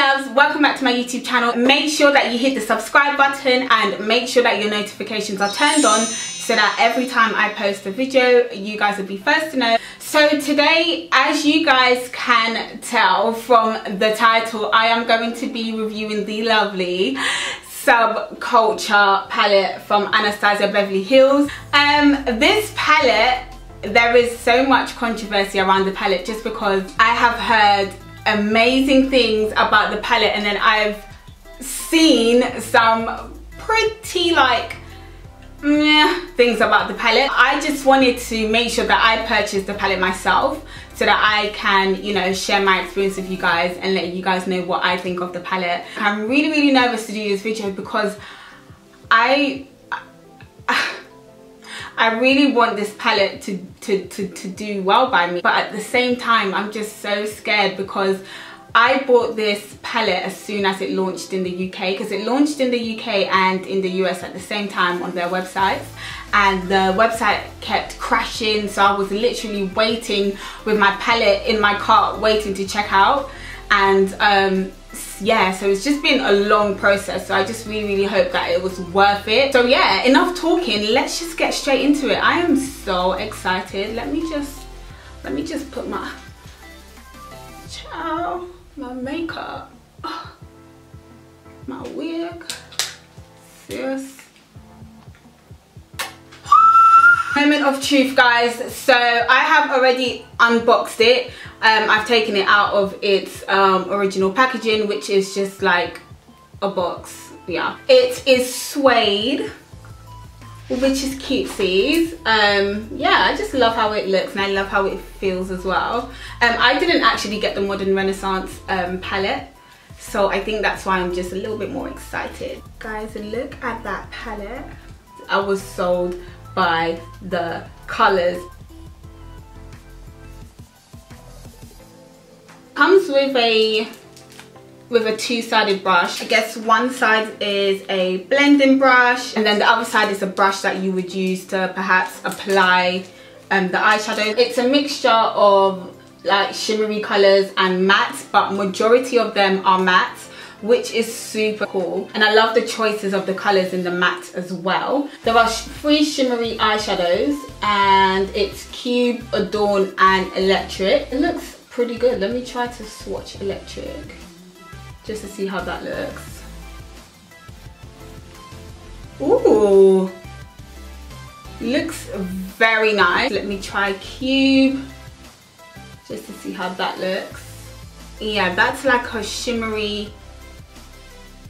loves, welcome back to my YouTube channel. Make sure that you hit the subscribe button and make sure that your notifications are turned on so that every time I post a video you guys will be first to know. So today, as you guys can tell from the title, I am going to be reviewing the lovely Subculture palette from Anastasia Beverly Hills. This palette, there is so much controversy around the palette just because I have heard amazing things about the palette and then I've seen some pretty things about the palette. I just wanted to make sure that I purchased the palette myself so that I can, you know, share my experience with you guys and let you guys know what I think of the palette. I'm really nervous to do this video because I really want this palette to do well by me, but at the same time I'm just so scared because I bought this palette as soon as it launched in the UK, because it launched in the UK and in the US at the same time on their websites, and the website kept crashing, so I was literally waiting with my palette in my cart waiting to check out. And yeah, so it's just been a long process, so I just really hope that it was worth it. So yeah, enough talking, let's just get straight into it. I am so excited. Let me just put my my makeup, my wig, sis. Moment of truth, guys. So I have already unboxed it. I've taken it out of its original packaging, which is just like a box. Yeah, it is suede, which is cutesies. Yeah, I just love how it looks and I love how it feels as well. I didn't actually get the Modern Renaissance palette, so I think that's why I'm just a little bit more excited. Guys, look at that palette. I was sold by the colors. Comes with a two-sided brush. I guess one side is a blending brush and then the other side is a brush that you would use to perhaps apply the eyeshadow. It's a mixture of like shimmery colors and mattes, but majority of them are mattes, which is super cool. And I love the choices of the colors in the matte as well. There are 3 shimmery eyeshadows and it's Cube, Adorn and Electric. It looks pretty good. Let me try to swatch Electric just to see how that looks. Ooh, looks very nice. Let me try Cube just to see how that looks. Yeah, that's like a shimmery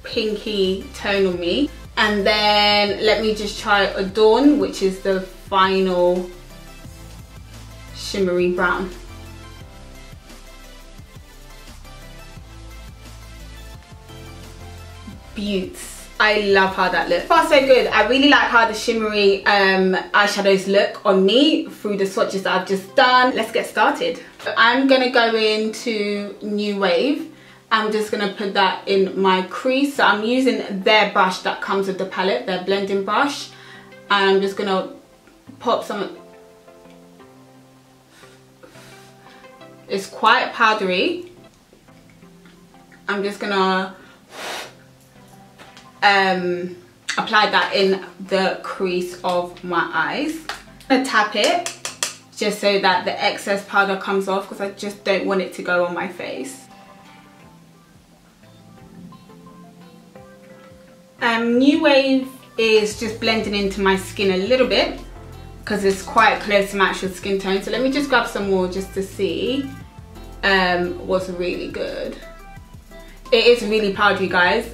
pinky tone on me. And then let me just try Adorn, which is the final shimmery brown. Beauts. I love how that looks. Far so good. I really like how the shimmery eyeshadows look on me through the swatches that I've just done. Let's get started. I'm gonna go into New Wave. I'm just gonna put that in my crease. So I'm using their brush that comes with the palette, their blending brush. And I'm just gonna pop some. It's quite powdery. I'm just gonna apply that in the crease of my eyes. I'm gonna tap it just so that the excess powder comes off because I just don't want it to go on my face. New Wave is just blending into my skin a little bit because it's quite close to my actual skin tone. So let me just grab some more just to see what's really good. It is really powdery, guys.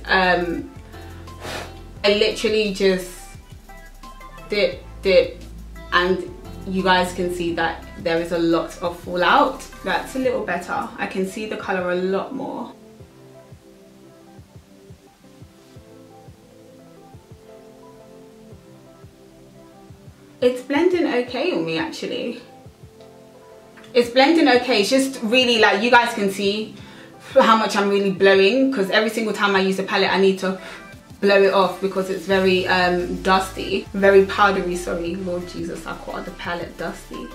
I literally just dip, and you guys can see that there is a lot of fallout. That's a little better. I can see the color a lot more. It's blending okay on me actually. It's blending okay. It's just really like, you guys can see how much I'm really blowing because every single time I use the palette I need to blow it off because it's very dusty, very powdery. Sorry, Lord Jesus, I called the palette dusty.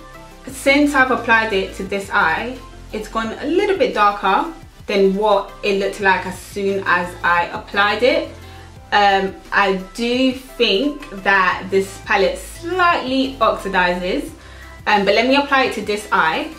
Since I've applied it to this eye, it's gone a little bit darker than what it looked like as soon as I applied it. I do think that this palette slightly oxidizes, but let me apply it to this eye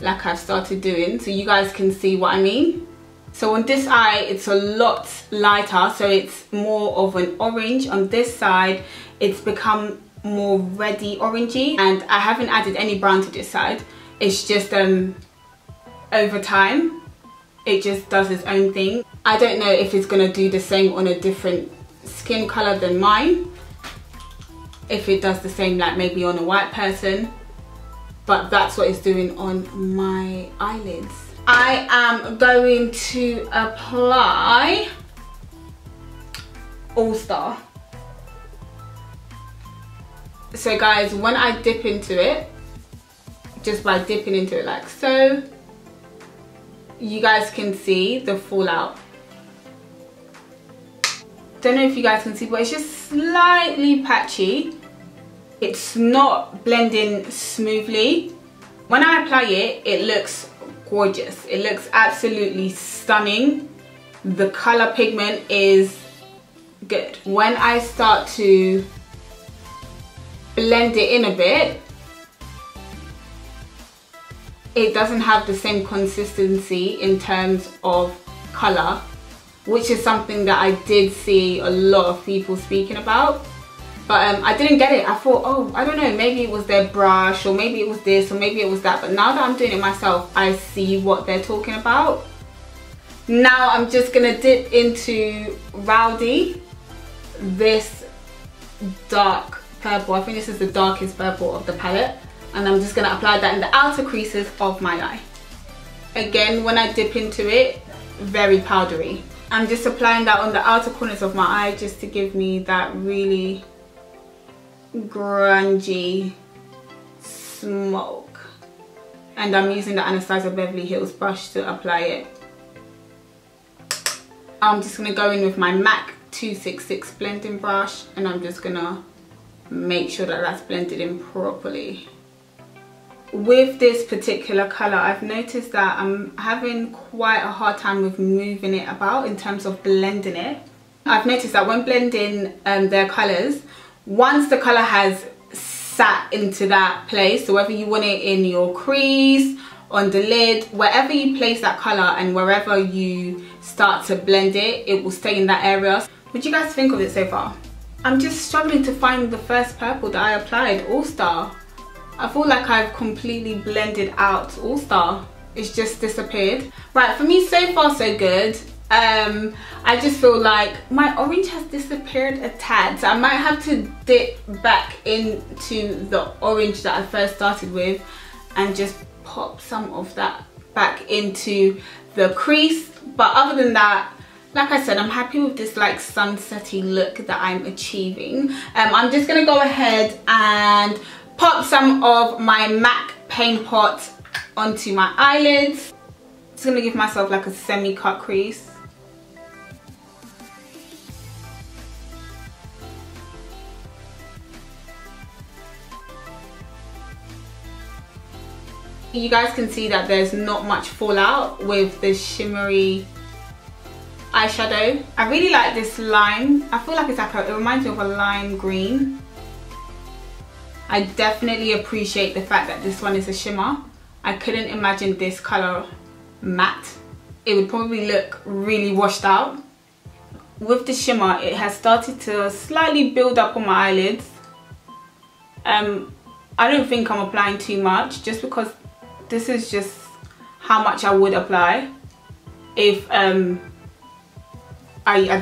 like I've started doing so you guys can see what I mean. So on this eye it's a lot lighter, so it's more of an orange. On this side it's become more reddy orangey, and I haven't added any brown to this side. It's just over time it just does its own thing. I don't know if it's gonna do the same on a different skin color than mine, if it does the same like maybe on a white person, but that's what it's doing on my eyelids. I am going to apply All Star. So guys, when I dip into it, just by dipping into it like so, you guys can see the fallout. Don't know if you guys can see, but it's just slightly patchy. It's not blending smoothly. When I apply it, it looks gorgeous. It looks absolutely stunning. The color pigment is good. When I start to blend it in a bit, it doesn't have the same consistency in terms of color, which is something that I did see a lot of people speaking about. But I didn't get it. I thought, oh, I don't know, maybe it was their brush, or maybe it was this, or maybe it was that. But now that I'm doing it myself, I see what they're talking about. Now I'm just gonna dip into Rowdy, this dark purple. I think this is the darkest purple of the palette. And I'm just gonna apply that in the outer creases of my eye. Again, when I dip into it, very powdery. I'm just applying that on the outer corners of my eye just to give me that really grungy smoke. And I'm using the Anastasia Beverly Hills brush to apply it. I'm just gonna go in with my MAC 266 blending brush, and I'm just gonna make sure that that's blended in properly. With this particular color, I've noticed that I'm having quite a hard time with moving it about in terms of blending it. I've noticed that when blending their colors, once the color has sat into that place, so whether you want it in your crease, on the lid, wherever you place that color and wherever you start to blend it, it will stay in that area. What do you guys think of it so far? I'm just struggling to find the first purple that I applied, All Star. I feel like I've completely blended out All Star. It's just disappeared. Right, for me, so far so good. I just feel like my orange has disappeared a tad, so I might have to dip back into the orange that I first started with and just pop some of that back into the crease. But other than that, like I said, I'm happy with this like sunsetty look that I'm achieving. I'm just gonna go ahead and pop some of my MAC Paint Pot onto my eyelids. Just gonna give myself like a semi-cut crease. You guys can see that there's not much fallout with this shimmery eyeshadow. I really like this lime. I feel like it's like it reminds me of a lime green. I definitely appreciate the fact that this one is a shimmer. I couldn't imagine this color matte. It would probably look really washed out. With the shimmer, it has started to slightly build up on my eyelids. I don't think I'm applying too much, just because this is just how much I would apply if I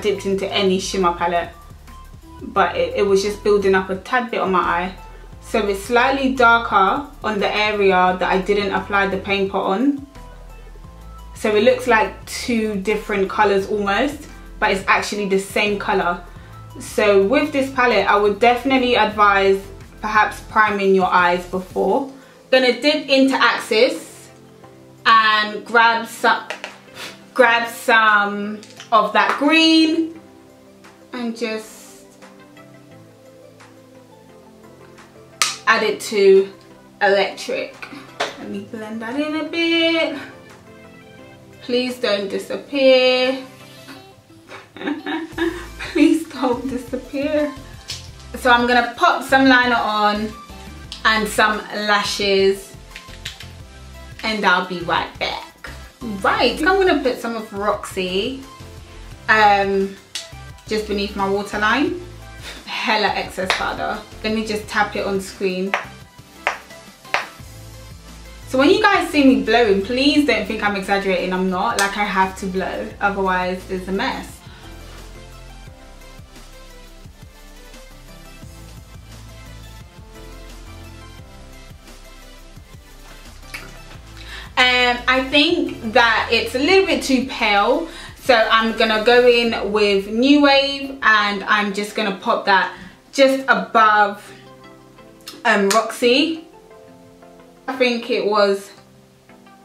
dipped into any shimmer palette. But it was just building up a tad bit on my eye. So it's slightly darker on the area that I didn't apply the paint pot on. So it looks like two different colours almost, but it's actually the same colour. So with this palette, I would definitely advise perhaps priming your eyes before. Gonna dip into Axis and grab some of that green and just add it to Electric. Let me blend that in a bit. Please don't disappear. Please don't disappear. So I'm gonna pop some liner on and some lashes, and I'll be right back. Right, I'm gonna put some of Roxy just beneath my waterline. Hella excess powder. Let me just tap it on screen. So when you guys see me blowing, please don't think I'm exaggerating. I'm not. Like, I have to blow, otherwise it's a mess. I think that it's a little bit too pale, so I'm gonna go in with New Wave, and I'm just gonna pop that just above Roxy. I think it was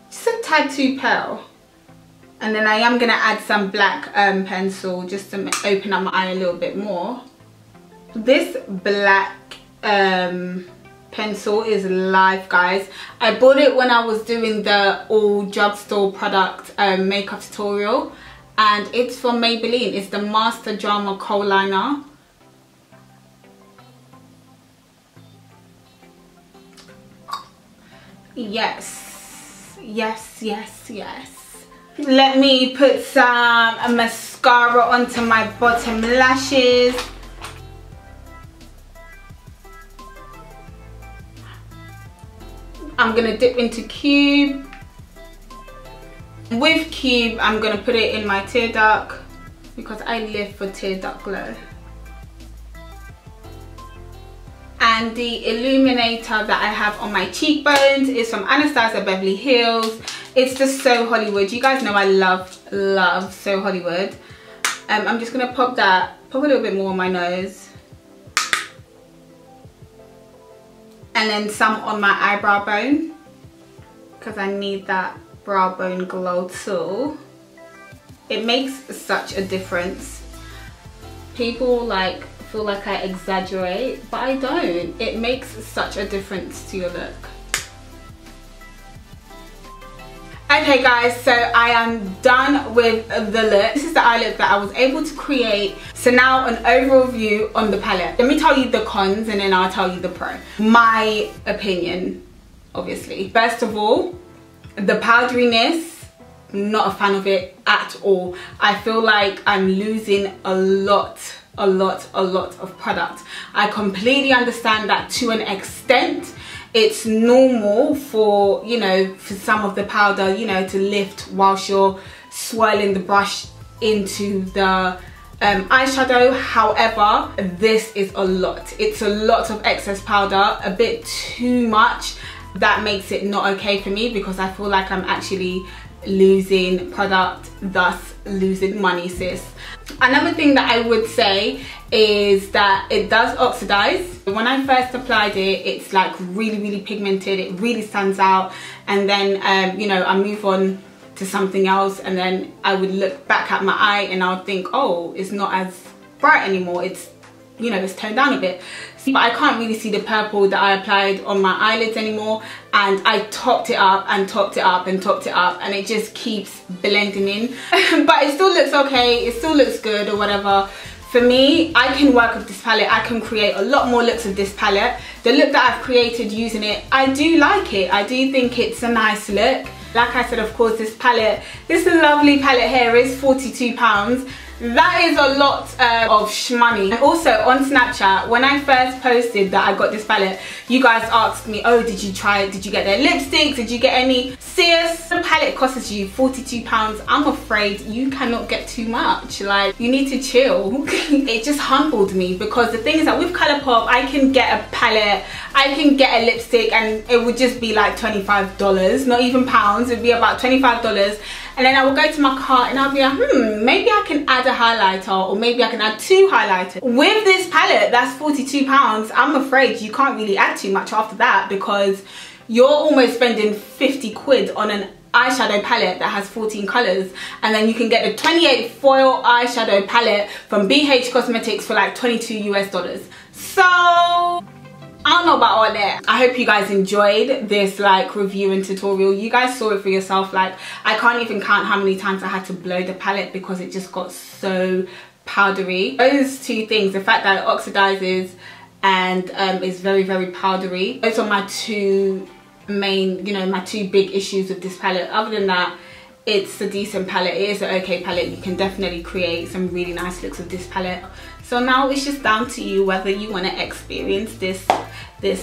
just a tad too pale, and then I am gonna add some black pencil just to open up my eye a little bit more. This black pencil is live, guys. I bought it when I was doing the all drugstore product makeup tutorial, and it's from Maybelline. It's the Master Drama Kohl Liner. Yes, yes, yes, yes. Let me put some mascara onto my bottom lashes. I'm gonna dip into Cube. With Cube, I'm gonna put it in my tear duct because I live for tear duct glow. And the illuminator that I have on my cheekbones is from Anastasia Beverly Hills. It's just So Hollywood. You guys know I love So Hollywood. I'm just gonna pop a little bit more on my nose. And then some on my eyebrow bone, because I need that brow bone glow too. It makes such a difference. People like feel like I exaggerate, but I don't. It makes such a difference to your look. Okay guys, so I am done with the look. This is the eye look that I was able to create. So now an overall view on the palette. Let me tell you the cons and then I'll tell you the pro. My opinion, obviously. First of all, the powderiness, not a fan of it at all. I feel like I'm losing a lot of product. I completely understand that to an extent. It's normal for, you know, for some of the powder, you know, to lift whilst you're swirling the brush into the eyeshadow. However, this is a lot. It's a lot of excess powder, a bit too much. That makes it not okay for me because I feel like I'm actually losing product, thus losing money, sis. Another thing that I would say is that it does oxidize. When I first applied it, it's like really pigmented. It really stands out, and then you know, I move on to something else, and then I would look back at my eye and I would think, oh, it's not as bright anymore. It's, you know, it's toned down a bit. But I can't really see the purple that I applied on my eyelids anymore, and I topped it up and topped it up and topped it up, and it just keeps blending in. But it still looks okay, it still looks good or whatever. For me, I can work with this palette. I can create a lot more looks with this palette. The look that I've created using it, I do like it. I do think it's a nice look. Like I said, of course, this palette, this lovely palette here is £42. That is a lot of shmoney. And also on Snapchat, when I first posted that I got this palette, you guys asked me, oh, did you try it? Did you get their lipsticks? Did you get any? Sis, the palette costs you £42. I'm afraid you cannot get too much. Like, you need to chill. It just humbled me, because the thing is that with Colourpop, I can get a palette, I can get a lipstick, and it would just be like $25, not even pounds. It would be about $25. And then I will go to my cart and I'll be like, maybe I can add a highlighter, or maybe I can add 2 highlighters. With this palette, that's £42. I'm afraid you can't really add too much after that, because you're almost spending 50 quid on an eyeshadow palette that has 14 colours, and then you can get the 28 foil eyeshadow palette from BH Cosmetics for like $22 US. So I don't know about all that. I hope you guys enjoyed this like review and tutorial. You guys saw it for yourself. Like, I can't even count how many times I had to blow the palette because it just got so powdery. Those two things, the fact that it oxidizes and is very, very powdery, those are my two main, you know, my two big issues with this palette. Other than that, it's a decent palette. It is an okay palette. You can definitely create some really nice looks with this palette. So now it's just down to you whether you want to experience this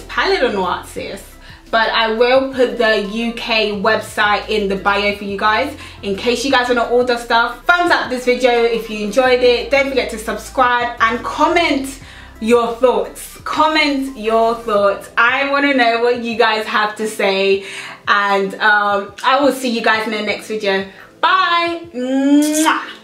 palette or not, sis. But I will put the UK website in the bio for you guys in case you guys want to order stuff. Thumbs up this video if you enjoyed it. Don't forget to subscribe and comment your thoughts. Comment your thoughts. I want to know what you guys have to say, and I will see you guys in the next video. Bye. Mwah.